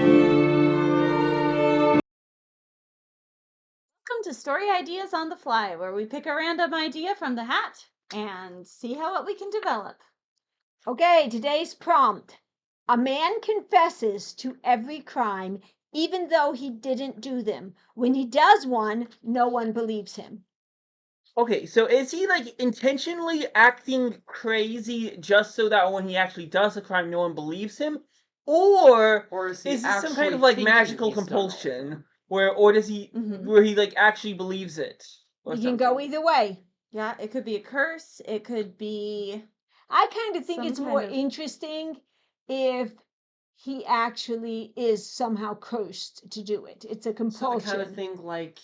Welcome to Story Ideas on the Fly, where we pick a random idea from the hat and see how we can develop. Okay, today's prompt. A man confesses to every crime, even though he didn't do them. When he does one, no one believes him. Okay, so is he like intentionally acting crazy just so that when he actually does a crime, no one believes him, or is he is this some kind actually of like thinking magical he's done all of compulsion them? or does he Mhm. where he like actually believes it? Or You can go something? either way. Yeah, it could be a curse. It could be I kind of think some it's kind more of- interesting if he actually is somehow cursed to do it. It's a So I compulsion. kind of think like,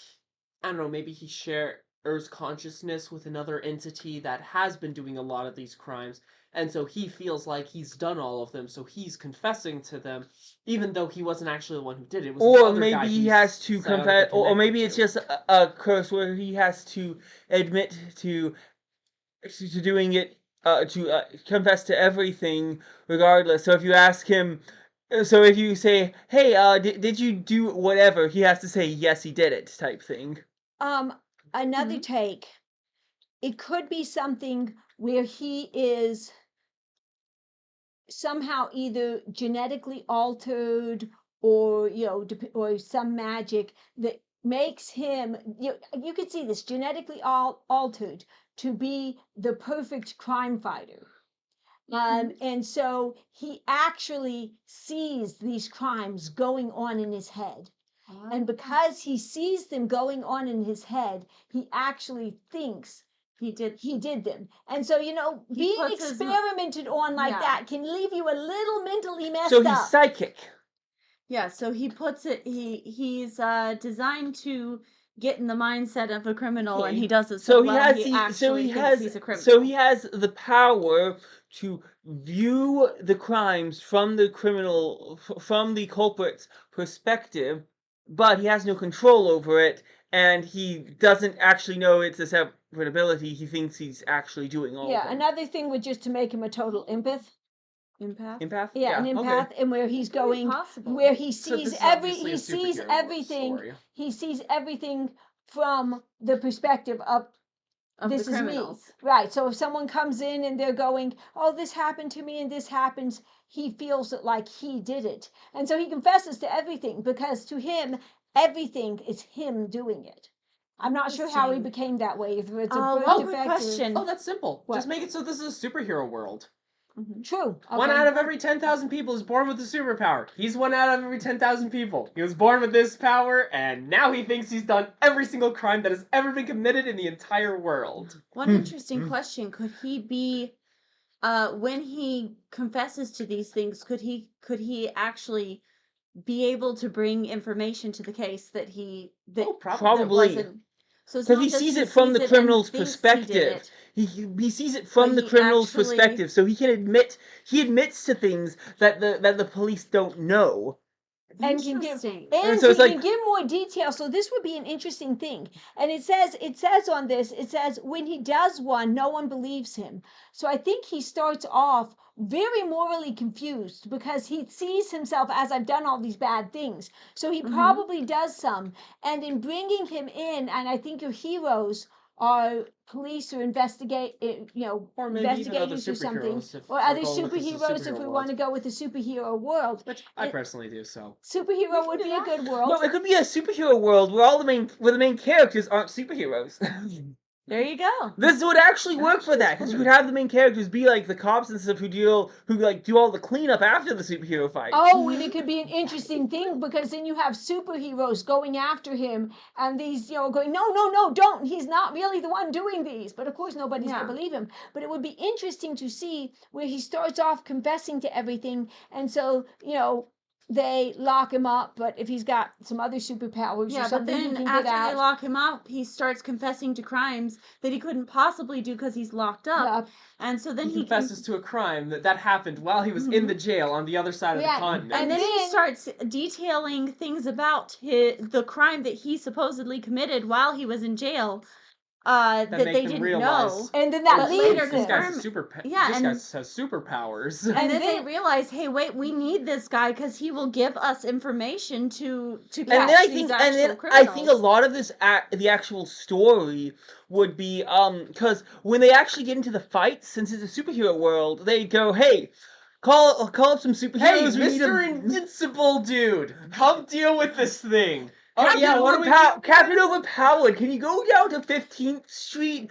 I don't know, maybe he shares consciousness with another entity that has been doing a lot of these crimes, and so he feels like he's done all of them, so he's confessing to them, even though he wasn't actually the one who did it. It was this Or other guy maybe he he's has to confess, psionically or maybe connected it's to. just a curse where he has to admit to doing it, to confess to everything regardless. So if you ask him, so if you say, "Hey, did you do whatever?" He has to say, "Yes, he did it," type thing. Another take. It could be something where he is somehow either genetically altered or or some magic that makes him you could see this genetically altered to be the perfect crime fighter. And so he actually sees these crimes going on in his head. And because he sees them going on in his head, he actually thinks he did them. And so, being puts his experimented on like yeah. that can leave you a little mentally messed So he's up. psychic. Yeah, so he puts it. He's designed to get in the mindset of a criminal, and he does it so he well. has He the actually thinks he's a criminal. so he has the power to view the crimes from the from the culprit's perspective, but he has no control over it, and he doesn't actually know it's a separate ability. He thinks he's actually doing all of them. Another thing would just to make him a total empath. Empath. Yeah, an empath, okay. and where he's That could be going, possible. where he Except sees this is obviously a sees superhero everything. story. He sees everything from the perspective of this the is me. criminals. Right. So if someone comes in and they're going, "Oh, this happened to me and this happens," he feels it like he did it. And so he confesses to everything because to him, everything is him doing it. I'm not sure how he became that way. If it's a birth One defect. quick question. Oh, that's simple. What? Just make it so this is a superhero world. True. Okay. 1 out of every 10,000 people is born with a superpower. He's 1 out of every 10,000 people. He was born with this power, and now he thinks he's done every single crime that has ever been committed in the entire world. One interesting question: could he be, when he confesses to these things, could he actually be able to bring information to the case that Probably. wasn't? So it's Because not he just sees it from the and criminal's thinks perspective. He He sees it from But the he criminal's actually- perspective, so he admits to things that the police don't know. And can give Interesting. and so he it's like- can give more detail. So this would be an interesting thing. And it says on this, it says when he does one, no one believes him. So I think he starts off very morally confused because he sees himself as I've done all these bad things. So he probably does some. And in bringing him in, and I think your heroes are police or Or maybe even other investigators or something, superheroes if or we're other going with this superheroes if superhero we world. want to go with the superhero world. Which I personally do, so. Superhero would be a good world. No, it could be a superhero world where the main characters aren't superheroes. There you go. This would actually work for that, because you could have the main characters be like the cops and stuff who do all the cleanup after the superhero fight. Oh, and it could be an interesting thing because then you have superheroes going after him and these, going, no, no, no, don't. He's not really the one doing these. But of course, nobody's going to believe him. But it would be interesting to see where he starts off confessing to everything. And so, they lock him up. But if he's got some other superpowers or something, he can get out. After they lock him up, he starts confessing to crimes that he couldn't possibly do because he's locked up. And so then he confesses to a crime that happened while he was in the jail on the other side of the continent. And then he starts detailing things about the crime that he supposedly committed while he was in jail. that make they them didn't realize, know. And then that But leads later this guy's them. a super. Yeah, This and guy has superpowers. and then they then- realize, hey, wait, we need this guy because he will give us information to And then catch I these think, actual and then I criminals. think a lot of this, the actual story would be, because when they actually get into the fight, since it's a superhero world, they go, hey, call up some Hey, superheroes. We need Mr. a Invincible dude, come deal with this thing. Oh Captain, yeah, what do we do? Captain Overpowered, can you go down to 15th Street?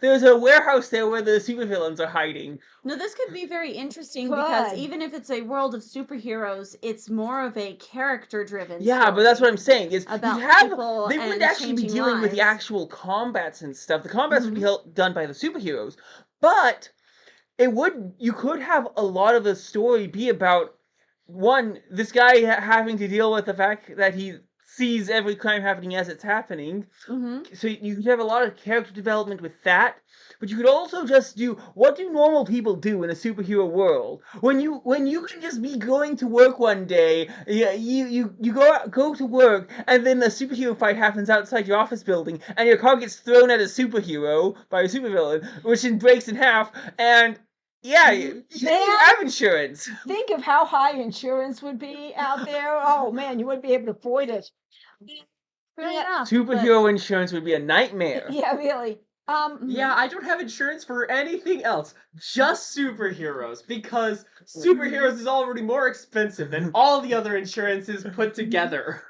There's a warehouse there where the supervillains are hiding. No, this could be very interesting because Could. even if it's a world of superheroes, it's more of a character-driven Yeah, but that's what story I'm saying. Is about you'd have people they wouldn't and actually be changing dealing with the lives. actual combats and stuff. The combats would be Mhm. done by the superheroes, but you could have a lot of the story be about one, this guy having to deal with the fact that he sees every crime happening as it's happening. Mhm. So you could have a lot of character development with that, but you could also just do, what do normal people do in a superhero world when you can just be going to work one day, you go to work, and then the superhero fight happens outside your office building, and your car gets thrown at a superhero by a supervillain, which then breaks in half, and yeah, you have insurance. Think of how high insurance would be out there. Oh man, you wouldn't be able to afford it. Fair Yeah. enough. Superhero insurance would be a nightmare. Yeah, really. Yeah, I don't have insurance for anything else, just superheroes, because superheroes is already more expensive than all the other insurances put together.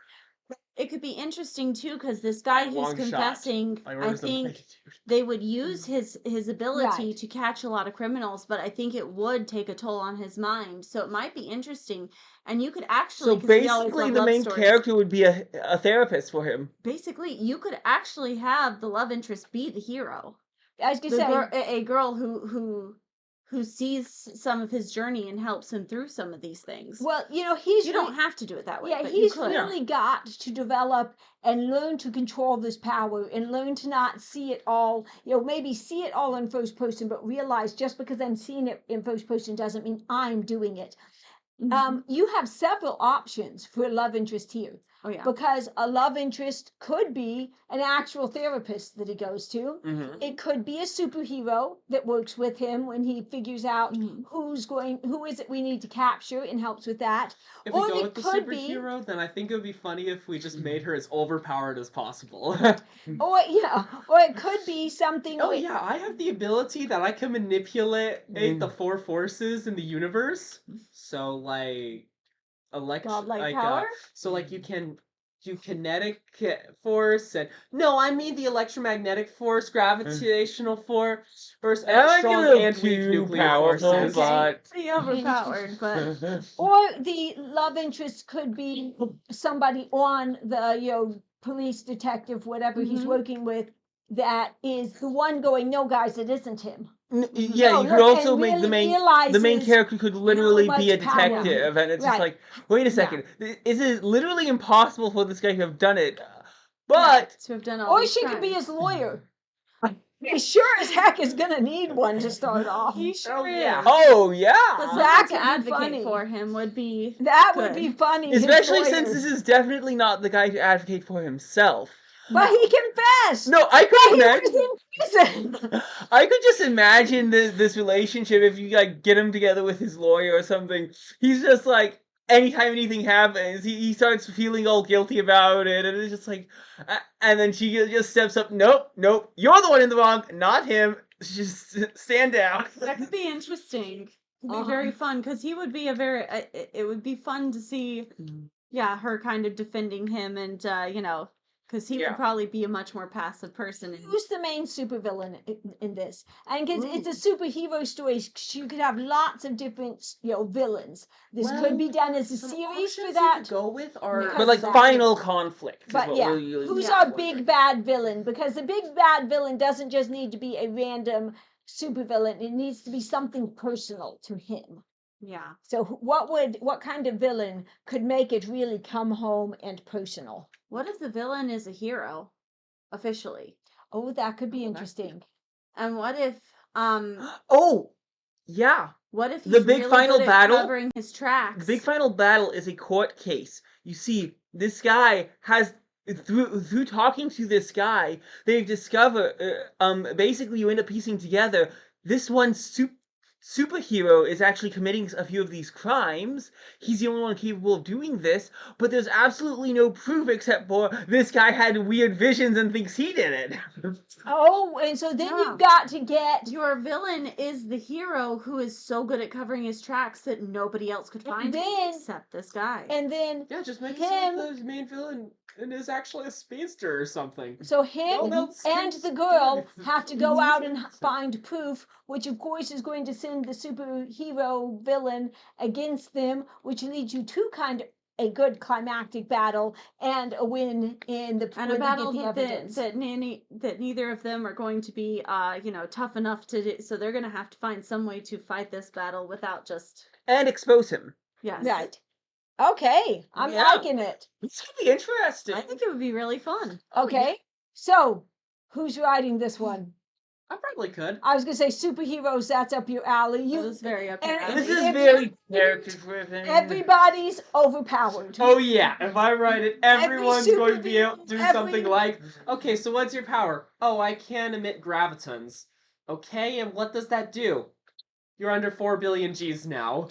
It could be interesting too because this guy who's Long shot. confessing, My I orders of think magnitude. they would use his ability Right. to catch a lot of criminals, but I think it would take a toll on his mind. So it might be interesting, and you could actually, So 'cause we always basically, love the love main stories. character would be a therapist for him. Basically, you could actually have the love interest be the hero, I was gonna the say, girl, a girl who sees some of his journey and helps him through some of these things. well, he's You don't have to do it that way, yeah, but you he's could. really got to develop and learn to control this power and learn to not see it all, maybe see it all in first person, but realize just because I'm seeing it in first person doesn't mean I'm doing it. Mhm. You have several options for a love interest here. Oh yeah. Because a love interest could be an actual therapist that he goes to. Mm-hmm. It could be a superhero that works with him when he figures out Mhm. who is it we need to capture and helps with that. If we Or go it with the could be- superhero, then I think it would be funny if we just made her as overpowered as possible. Or it could be something. Oh yeah, I have the ability that I can manipulate the four forces in the universe. So like Godlike power? so like you can do kinetic force and no, I mean the electromagnetic force, gravitational force, strong and weak nuclear forces. but Pretty overpowered, but Or the love interest could be somebody on the police detective, whatever he's Mhm. working with, that is the one going, no guys, it isn't him. yeah, No, you could look, also and make the really main realizes character could literally how be a much power- detective, and it's just Right. like, wait a second, is it literally impossible for this guy to have done it? But to have done all Or these she could be crimes. his lawyer. He sure as heck is gonna need one to start off. He sure Oh, yeah. is. oh But yeah, someone That to could be advocate funny. for him would be That would good. be funny. his especially lawyer. since this is definitely not the guy to advocate for himself. But he confessed. No, I But could he imagine. was in prison. I could just imagine this relationship if you like get him together with his lawyer or something. He's just like, anytime anything happens, he starts feeling all guilty about it, and it's just like, and then she just steps up. Nope, you're the one in the wrong, not him. Just stand down. That could be interesting. It'd be Uh-huh. very fun because he would be a very. It would be fun to see, yeah, her kind of defending him, and because he Yeah. would probably be a much more passive person. And Who's the main supervillain in this? And because it's a superhero story, you could have lots of different, villains. This Well, could be done as a Some series for options that. you could go with are Yeah. But like Exactly. final conflict. Is But what yeah, we're who's Yeah. our big bad villain? Because the big bad villain doesn't just need to be a random supervillain. It needs to be something personal to him. yeah, So what kind of villain could make it really come home and personal? what if the villain is a hero, officially? Oh, that could be Oh, that- interesting. And what if Oh, yeah. what if he's The big really final good at battle? covering his tracks? The big final battle is a court case. You see, this guy has through talking to this guy, they've discovered basically you end up piecing together this one superhero is actually committing a few of these crimes. He's the only one capable of doing this, but there's absolutely no proof except for this guy had weird visions and thinks he did it. Oh, and so then Yeah. you've got to get Your villain is the hero who is so good at covering his tracks that nobody else could find him then- except this guy. and then Yeah, just make him. it so the main villain is actually a speedster or something. So him No one else and can the do girl it. have to go out and find proof, which of course is going to send the superhero villain against them, which leads you to kind of a good climactic battle and a win in the And when a battle they get the evidence. that neither of them are going to be tough enough to do, so they're going to have to find some way to fight this battle without just And expose him. yes. Right. Okay, I'm Yeah. liking it. It's gonna be interesting. I think it would be really fun. Okay, so who's writing this one? I probably could. I was gonna say superheroes. That's up your alley. It You, was very up your and- alley. This is If very you- character driven. everybody's overpowered. Oh yeah, if I write it, everyone's going to be able to do supervillain, something like, okay, so what's your power? Oh, I can emit gravitons. Okay, and what does that do? You're under 4 billion Gs now.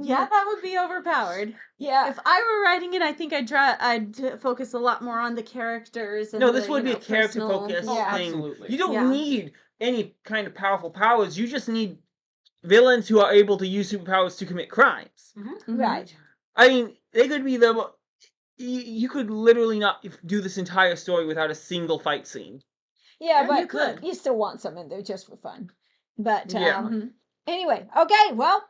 Yeah, that would be overpowered. Yeah. If I were writing it, I think I'd focus a lot more on the characters. And No, this the, would be a character personal- focused Yeah. thing. Absolutely. You don't Yeah. need any kind of powerful powers. You just need villains who are able to use superpowers to commit crimes. Mhm. Right. I mean, they could be the. You could literally not do this entire story without a single fight scene. Yeah, Yeah, but you could. you still want some in there just for fun. But Yeah. Mhm. anyway, okay, well,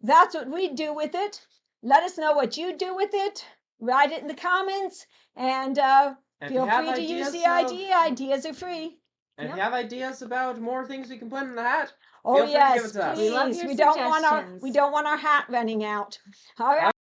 that's what we do with it. Let us know what you do with it. Write it in the comments, and And if feel you have free to use ideas the idea. Ideas are free. And if Yep. you have ideas about more things we can put in the hat, Oh Feel free to give yes, it to us. please. We love your We don't want suggestions. our hat running out. All right.